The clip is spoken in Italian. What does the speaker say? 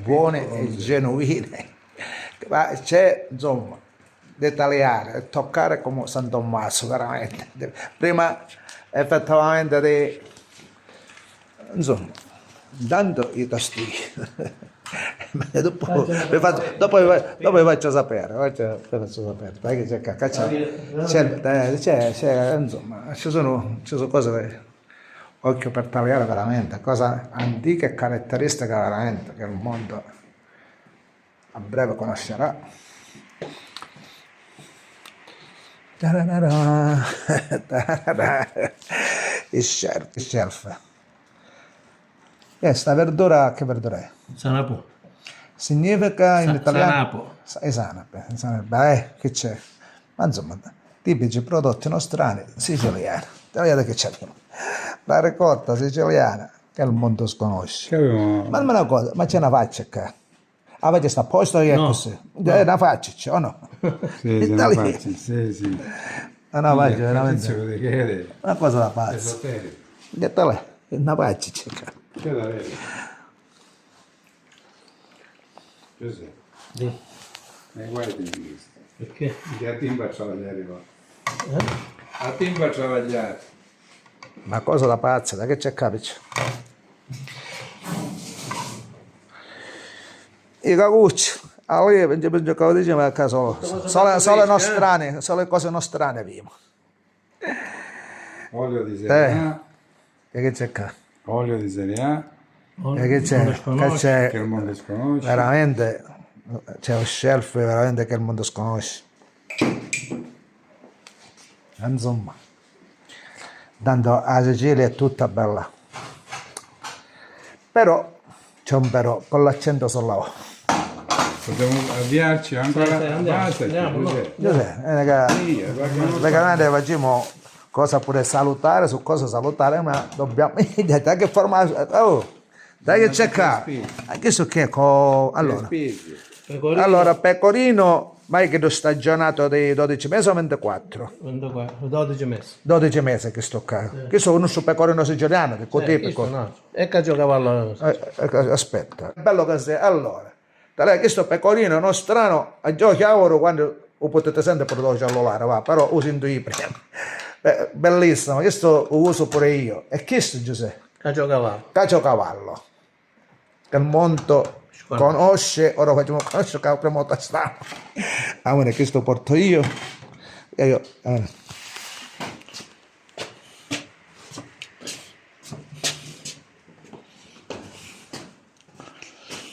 buone e genuine, ma c'è insomma da tagliare, toccare come San Tommaso veramente, prima effettivamente di insomma intanto i tastini dopo vi faccio sapere, perché c'è, insomma ci sono cose occhio per tagliare veramente, cosa antica e caratteristica veramente che il mondo a breve conoscerà. Il shelf. Questa verdura, che verdura è? Sanapo. Significa in italiano? Sanapo. Sanapo, che c'è? Ma insomma, tipici prodotti nostrani siciliani. Vedete che c'è? La ricotta siciliana che il mondo sconosce. Ma una cosa, ma c'è una faccia qua. La faccia sta a posto che è così? È una faccia, c'è o no? Sì, una faccia, sì. È una faccia veramente. Una cosa da pazzo. Che tal è? Una faccia c'è qua. Che la vedi? Giuseppe. Sì. Guardi questo. Perché? Che a timba travagliare qua. A timba travagliare. Una cosa da pazza, da che c'è capice? I cagucci, allora non giocavo di a caso, solo nostrane, solo cose nostrane abbiamo. Olio di serie A. E che c'è qua? Olio di serie A. E che c'è? Che il mondo sconosce. Veramente, c'è un shelf veramente che il mondo sconosce. Insomma, tanto la Sicilia è tutta bella. Però, c'è un però, con l'accento sulla O. Possiamo avviarci ancora? Andiamo. Praticamente facciamo cosa pure salutare, su cosa salutare, ma dobbiamo... Dai che formaggio... Oh, dai che c'è qua. Anche su che... Allora, pecorino, mai che stagionato di 12 mesi o 24? 12 mesi. 12 mesi che sto qua. Che sono un pecorino siciliano, che tipico. No. E caciocavallo. Aspetta. Bello che sei. Allora, questo pecorino nostrano, a giochi a oro quando lo potete sempre produrre cellulare, va, però uso i prima. Bellissimo, questo lo uso pure io. E questo, Giuseppe? Caciocavallo. Che il mondo conosce, ora facciamo conoscere che la prima volta sta. Questo porto io. E io